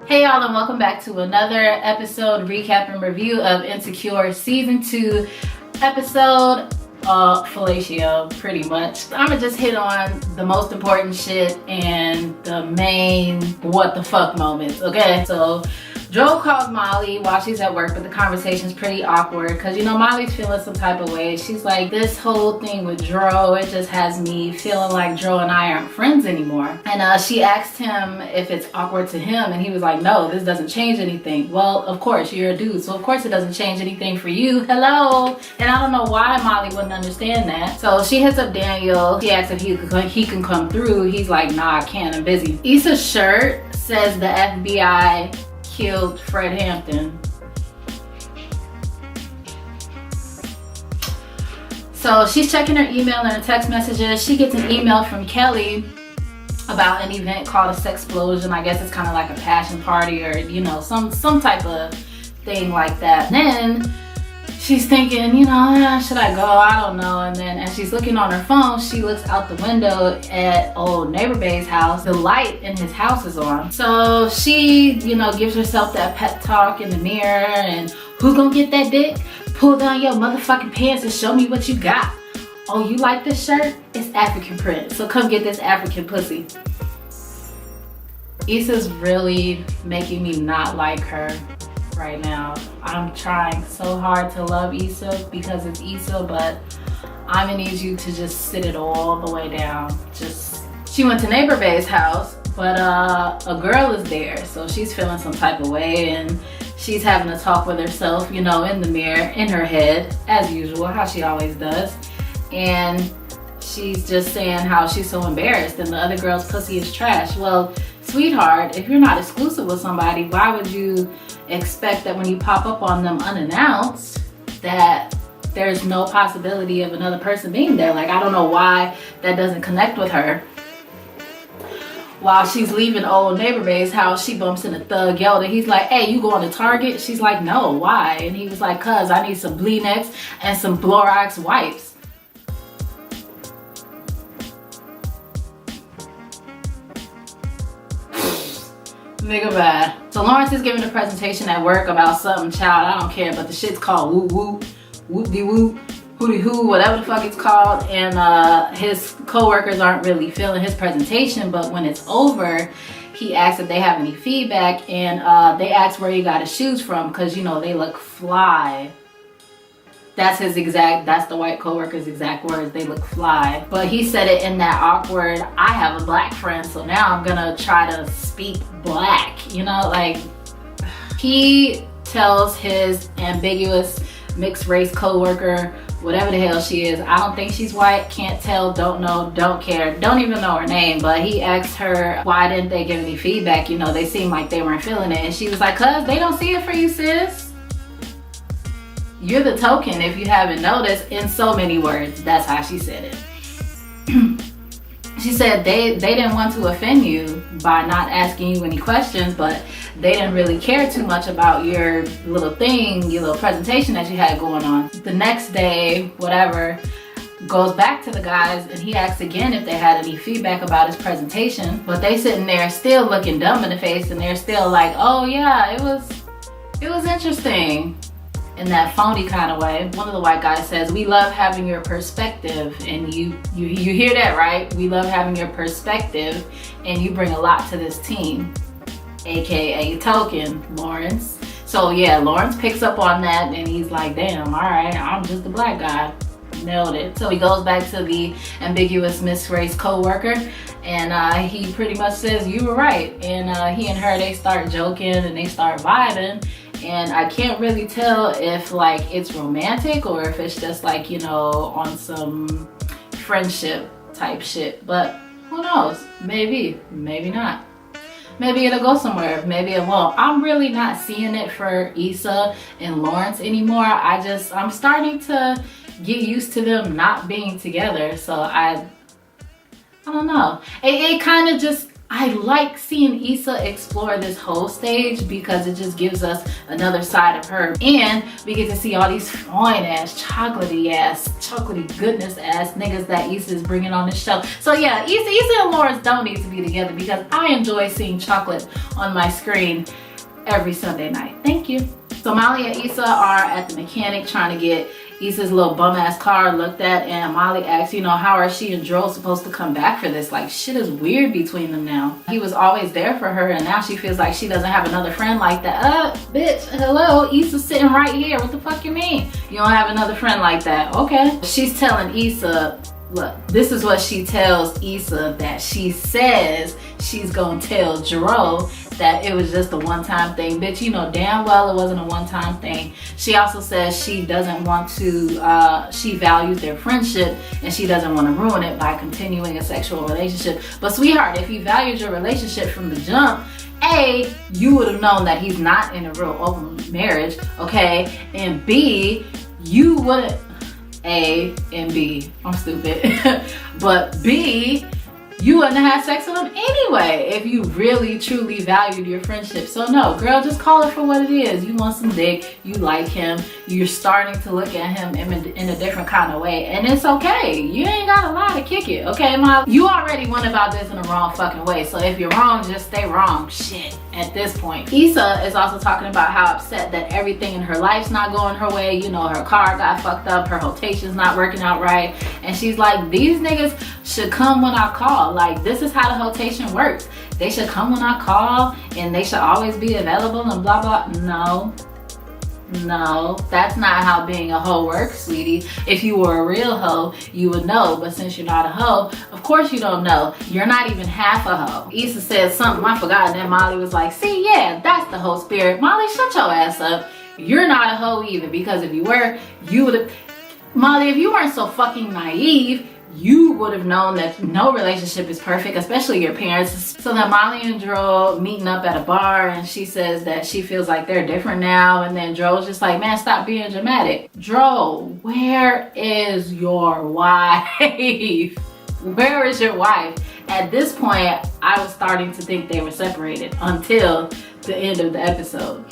Hey y'all, and welcome back to another episode recap and review of Insecure Season 2 episode fellatio, pretty much. I'm gonna just hit on the most important shit and the main what the fuck moments, okay? So Joe calls Molly while she's at work, but the conversation's pretty awkward because, you know, Molly's feeling some type of way. She's like, this whole thing with Dro, it just has me feeling like Dro and I aren't friends anymore. And she asked him if it's awkward to him, and he was like, no, this doesn't change anything. Well, of course, you're a dude, so of course it doesn't change anything for you. Hello. And I don't know why Molly wouldn't understand that. So she hits up Daniel. She asks if he can come through. He's like, nah, I can't, I'm busy. Issa's shirt says the FBI killed Fred Hampton. So she's checking her email and her text messages. She gets an email from Kelly about an event called a sexplosion. I guess it's kind of like a passion party or, you know, some type of thing like that. And then she's thinking, you know, should I go? I don't know. And then as she's looking on her phone, she looks out the window at old neighbor Bay's house. The light in his house is on. So she, you know, gives herself that pep talk in the mirror and who gonna get that dick? Pull down your motherfucking pants and show me what you got. Oh, you like this shirt? It's African print. So come get this African pussy. Issa's really making me not like her right now. I'm trying so hard to love Issa because it's Issa, but I'm gonna need you to just sit it all the way down. She went to neighbor Bay's house, but a girl is there, so she's feeling some type of way and she's having a talk with herself, you know, in the mirror, in her head, as usual, how she always does. And she's just saying how she's so embarrassed and the other girl's pussy is trash. Well, sweetheart, if you're not exclusive with somebody, why would you expect that when you pop up on them unannounced that there's no possibility of another person being there? Like, I don't know why that doesn't connect with her. While she's leaving old neighbor Bay's house, she bumps into Thug Yelda. He's like, hey, you going to Target? She's like, no, why? And he was like, cuz I need some Bleenex and some Clorox wipes. Nigga bad. So Lawrence is giving a presentation at work about something, child, I don't care, but the shit's called whoop whoop, whoop de whoop, hooty hoo, whatever the fuck it's called. And his co-workers aren't really feeling his presentation, but when it's over, he asks if they have any feedback, and they ask where he got his shoes from, because, you know, they look fly. That's the white co-worker's exact words, they look fly. But he said it in that awkward, I have a black friend, so now I'm gonna try to speak black, you know, like. He tells his ambiguous mixed race co-worker, whatever the hell she is, I don't think she's white, can't tell, don't know, don't care, don't even know her name, but he asked her why didn't they give any feedback, you know, they seemed like they weren't feeling it, and she was like, cuz they don't see it for you, sis. You're the token if you haven't noticed, in so many words. That's how she said it. She said they didn't want to offend you by not asking you any questions, but they didn't really care too much about your little thing, your little presentation that you had going on. The next day, whatever, goes back to the guys and he asks again if they had any feedback about his presentation, but they sitting there still looking dumb in the face and they're still like, oh yeah, it was interesting. In that phony kind of way. One of the white guys says, we love having your perspective, and you hear that, right? We love having your perspective and you bring a lot to this team, aka token, Lawrence. So yeah, Lawrence picks up on that and he's like, damn, all right, I'm just a black guy. Nailed it. So he goes back to the ambiguous mixed race co-worker and he pretty much says, you were right. And he and her, they start joking and they start vibing. And I can't really tell if like it's romantic or if it's just like, you know, on some friendship type shit. But who knows? Maybe, maybe not. Maybe it'll go somewhere, maybe it won't. I'm really not seeing it for Issa and Lawrence anymore. I'm starting to get used to them not being together. So I don't know. It kind of just, I like seeing Issa explore this whole stage because it just gives us another side of her. And we get to see all these fine ass, chocolatey goodness ass niggas that Issa is bringing on the show. So yeah, Issa and Lawrence don't need to be together because I enjoy seeing chocolate on my screen every Sunday night. Thank you. So Molly and Issa are at the mechanic trying to get Issa's little bum ass car looked at, and Molly asks, you know, how are she and Dro supposed to come back for this? Like, shit is weird between them now. He was always there for her, and now she feels like she doesn't have another friend like that. Bitch, hello, Issa's sitting right here. What the fuck you mean? You don't have another friend like that? Okay. She's telling Issa, look, this is what she tells Issa that she says she's gonna tell Dro, that it was just a one-time thing. Bitch, you know damn well it wasn't a one-time thing. She also says she doesn't want to, she values their friendship and she doesn't want to ruin it by continuing a sexual relationship. But sweetheart, if you valued your relationship from the jump, A, you would have known that he's not in a real open marriage, okay? And B, you wouldn't, A and B, I'm stupid. But B, you wouldn't have had sex with him anyway if you really truly valued your friendship. So no, girl, just call it for what it is. You want some dick, you like him, you're starting to look at him in a different kind of way, and it's okay. You ain't gotta lie to kick it, okay, Molly? You already went about this in the wrong fucking way, so if you're wrong, just stay wrong. Shit, at this point. Issa is also talking about how upset that everything in her life's not going her way. You know, her car got fucked up, her rotation's not working out right, and she's like, these niggas should come when I call. Like, this is how the rotation works. They should come when I call and they should always be available and blah blah. No, that's not how being a hoe works, sweetie. If you were a real hoe, you would know, but since you're not a hoe, of course you don't know. You're not even half a hoe. Issa said something I forgot, and then Molly was like, see, yeah, that's the hoe spirit. Molly, shut your ass up. You're not a hoe either, because if you were, you would have, Molly, if you weren't so fucking naive, you would have known that no relationship is perfect, especially your parents. So then Molly and Dro meeting up at a bar, and she says that she feels like they're different now, and then Dro's just like, man, stop being dramatic. Dro, where is your wife? Where is your wife? At this point, I was starting to think they were separated until the end of the episode.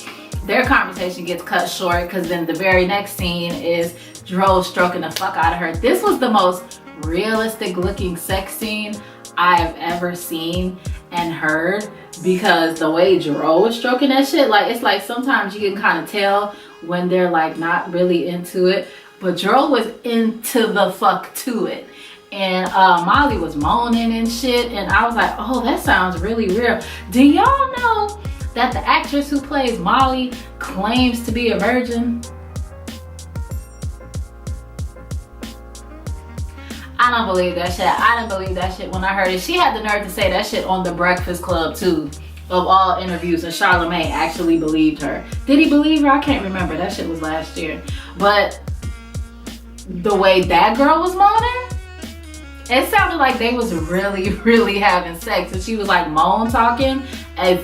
Their conversation gets cut short because then the very next scene is Dro stroking the fuck out of her. This was the most realistic looking sex scene I've ever seen and heard, because the way Dro was stroking that shit, like, it's like sometimes you can kind of tell when they're like not really into it, but Dro was into the fuck to it. And Molly was moaning and shit, and I was like, oh, that sounds really real. Do y'all know that the actress who plays Molly claims to be a virgin? I don't believe that shit. I didn't believe that shit when I heard it. She had the nerve to say that shit on The Breakfast Club too, of all interviews, and Charlamagne actually believed her. Did he believe her? I can't remember. That shit was last year. But the way that girl was moaning, it sounded like they was really, really having sex. And she was like moan talking, and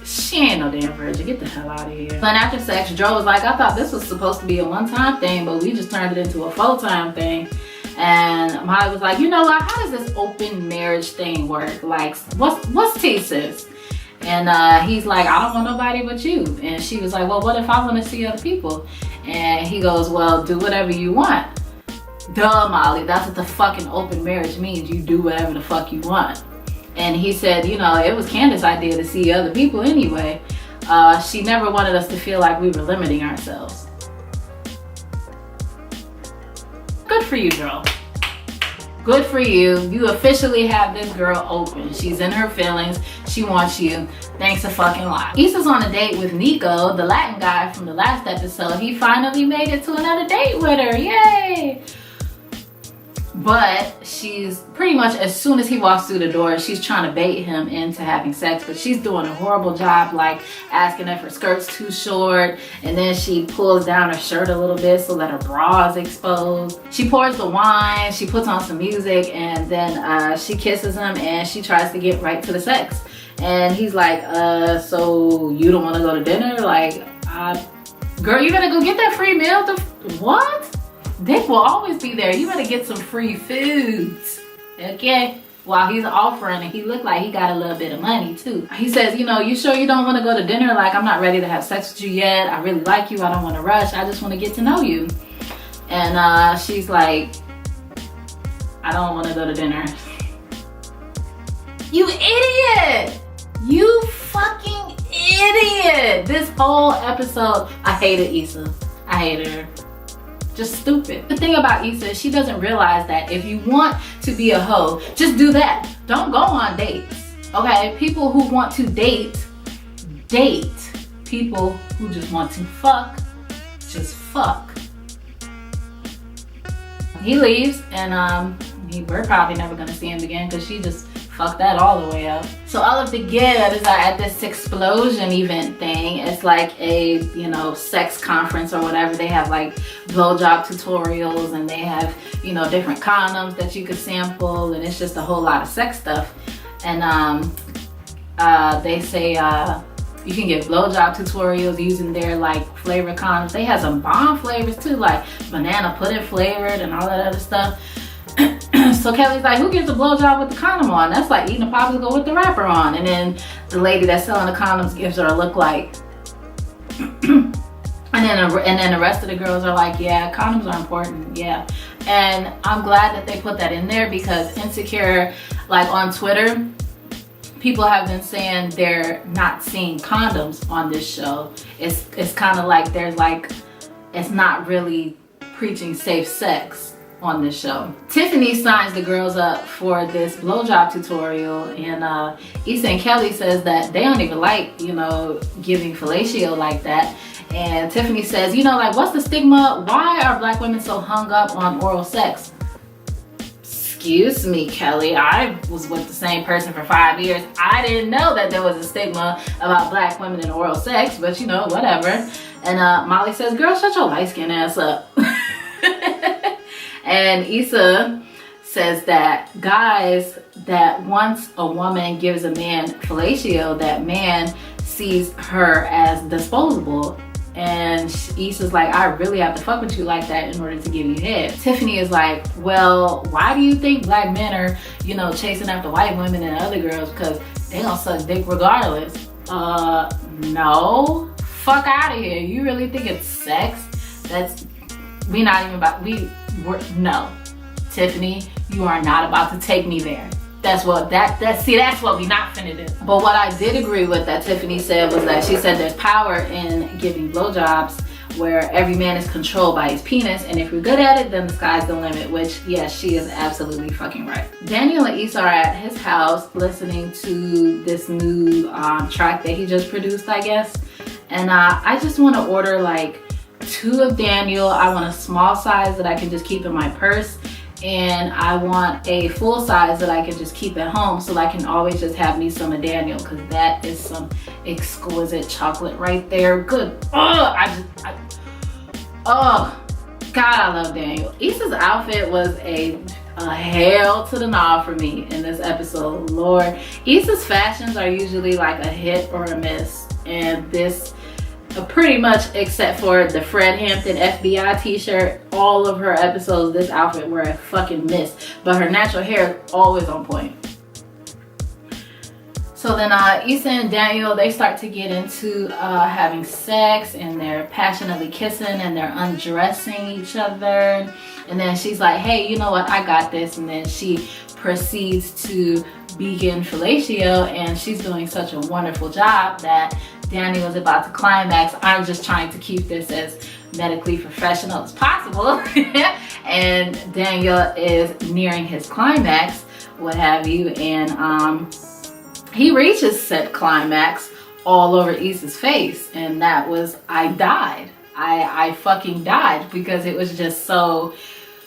she ain't no damn virgin. Get the hell out of here. Then after sex, Dro was like, I thought this was supposed to be a one-time thing, but we just turned it into a full-time thing. And Molly was like, you know what? How does this open marriage thing work? Like, what's T, sis? And he's like, I don't want nobody but you. And she was like, well, what if I want to see other people? And he goes, well, do whatever you want. Duh, Molly, that's what the fucking open marriage means. You do whatever the fuck you want. And he said, you know, it was Candace's idea to see other people anyway. She never wanted us to feel like we were limiting ourselves. Good for you, Dro. Good for you. You officially have this girl open. She's in her feelings. She wants you. Thanks a fucking lot. Issa's on a date with Nico, the Latin guy from the last episode. He finally made it to another date with her. Yay! But she's pretty much, as soon as he walks through the door, she's trying to bait him into having sex, but she's doing a horrible job, like asking if her skirt's too short, and then she pulls down her shirt a little bit so that her bra is exposed. She pours the wine, she puts on some music, and then she kisses him, and she tries to get right to the sex. And he's like, so you don't want to go to dinner? Like, girl, you better go get that free meal? What? Dick will always be there. You better get some free foods, okay? while he's offering, and he looked like he got a little bit of money too. He says, you know, you sure you don't want to go to dinner? Like, I'm not ready to have sex with you yet. I really like you. I don't want to rush. I just want to get to know you. And she's like, I don't want to go to dinner. You idiot! You fucking idiot! This whole episode, I hated Issa. I hated her. Just stupid. The thing about Issa is she doesn't realize that if you want to be a hoe, just do that. Don't go on dates, okay? People who want to date. People who just want to fuck, just fuck. He leaves, and we're probably never gonna see him again because she just fucked that all the way up. So all of the kids are at this explosion event thing. It's like a, you know, sex conference or whatever. They have like blowjob tutorials, and they have, you know, different condoms that you could sample, and it's just a whole lot of sex stuff. And they say you can get blowjob tutorials using their like flavor condoms. They have some bomb flavors too, like banana pudding flavored and all that other stuff. So Kelly's like, who gives a blowjob with the condom on? That's like eating a popsicle with the wrapper on. And then the lady that's selling the condoms gives her a look like. and then the rest of the girls are like, yeah, condoms are important, yeah. And I'm glad that they put that in there, because Insecure, like on Twitter, people have been saying they're not seeing condoms on this show. It's kind of like there's like, it's not really preaching safe sex on this show. Tiffany signs the girls up for this blowjob tutorial, and Issa and Kelly says that they don't even like, you know, giving fellatio like that. And Tiffany says, you know, like, what's the stigma? Why are black women so hung up on oral sex? Excuse me, Kelly, I was with the same person for 5 years. I didn't know that there was a stigma about black women and oral sex, but you know, whatever. And Molly says, girl, shut your light skin ass up. And Issa says that guys, that once a woman gives a man fellatio, that man sees her as disposable. And Issa's like, I really have to fuck with you like that in order to give you head. Tiffany is like, well, why do you think black men are, you know, chasing after white women and other girls? Because they gonna suck dick regardless. No. Fuck out of here. You really think it's sex? That's, we not even about, no. Tiffany, you are not about to take me there. That's what that's what we not finna do. But what I did agree with that Tiffany said was that she said there's power in giving blowjobs where every man is controlled by his penis, and if you're good at it, then the sky's the limit, which, yes, she is absolutely fucking right. Daniel and Issa are at his house listening to this new track that he just produced, I guess. And I just want to order like 2 of Daniel. I want a small size that I can just keep in my purse. And I want a full size that I can just keep at home, so I can always just have me some of Daniel, because that is some exquisite chocolate right there. Good. Oh, God, I love Daniel. Issa's outfit was a hell to the gnaw for me in this episode. Lord, Issa's fashions are usually like a hit or a miss, and this, pretty much except for the Fred Hampton FBI t-shirt, all of her episodes, this outfit were a fucking miss. But her natural hair is always on point. So then Issa and Daniel, they start to get into having sex, and they're passionately kissing, and they're undressing each other. And then she's like, hey, you know what, I got this. And then she proceeds to begin fellatio, and she's doing such a wonderful job that Daniel is about to climax. I'm just trying to keep this as medically professional as possible. And Daniel is nearing his climax, what have you, and he reaches said climax all over Issa's face, and that was, I died. I fucking died, because it was just so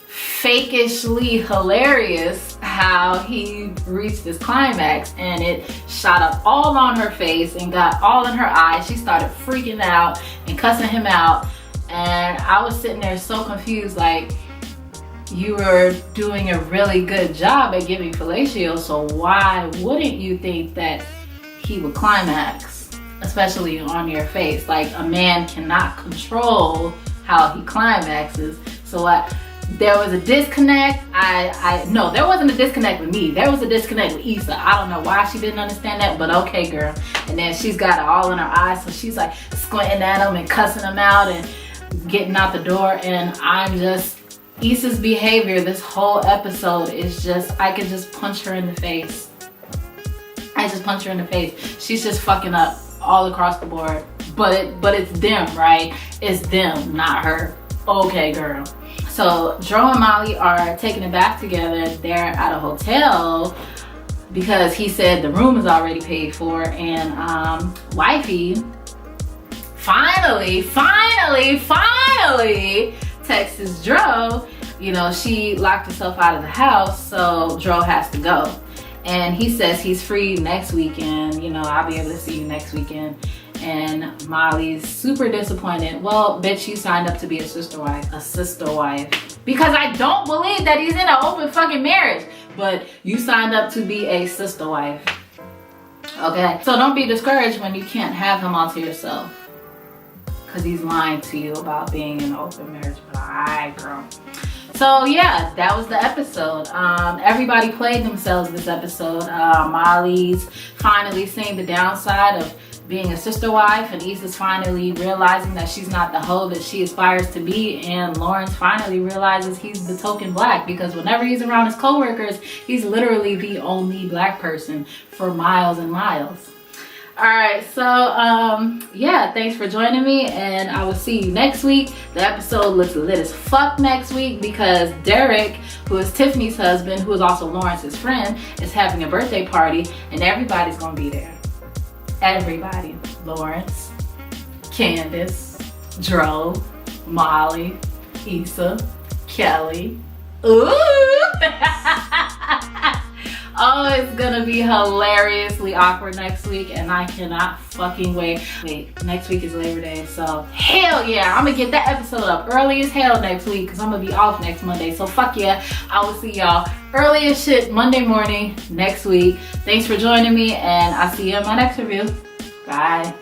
fakishly hilarious how he reached this climax, and it shot up all on her face and got all in her eyes. She started freaking out and cussing him out, and I was sitting there so confused, like, you were doing a really good job at giving fellatio, so why wouldn't you think that he would climax, especially on your face? Like, a man cannot control how he climaxes. So there was a disconnect. No, there wasn't a disconnect with me. There was a disconnect with Issa. I don't know why she didn't understand that, but okay, girl. And then she's got it all in her eyes, so she's like squinting at him and cussing him out and getting out the door. And I'm just, Issa's behavior this whole episode is just, I could just punch her in the face. I just punch her in the face. She's just fucking up all across the board. But it's them, right? It's them, not her. Okay, girl. So Dro and Molly are taking it back together. They're at a hotel because he said the room is already paid for, and wifey finally texts Dro. You know, she locked herself out of the house, so Dro has to go. And he says he's free next weekend. You know, I'll be able to see you next weekend. And Molly's super disappointed. Well, bitch, you signed up to be a sister wife. A sister wife. Because I don't believe that he's in an open fucking marriage. But you signed up to be a sister wife. Okay? So don't be discouraged when you can't have him all to yourself. Because he's lying to you about being in an open marriage. But alright, girl. So yeah, that was the episode. Everybody played themselves this episode. Molly's finally seeing the downside of being a sister wife, and Issa's finally realizing that she's not the hoe that she aspires to be, and Lawrence finally realizes he's the token black, because whenever he's around his co-workers, he's literally the only black person for miles and miles. Alright, so yeah, thanks for joining me, and I will see you next week. The episode looks lit as fuck next week because Derek, who is Tiffany's husband, who is also Lawrence's friend, is having a birthday party, and everybody's gonna be there. Everybody. Lawrence, Candace, Dro, Molly, Issa, Kelly. Ooh! Oh, it's gonna be hilariously awkward next week, and I cannot fucking wait. Wait, next week is Labor Day, so hell yeah, I'm gonna get that episode up early as hell next week because I'm gonna be off next Monday. So fuck yeah, I will see y'all early as shit Monday morning next week. Thanks for joining me, and I'll see you in my next review. Bye.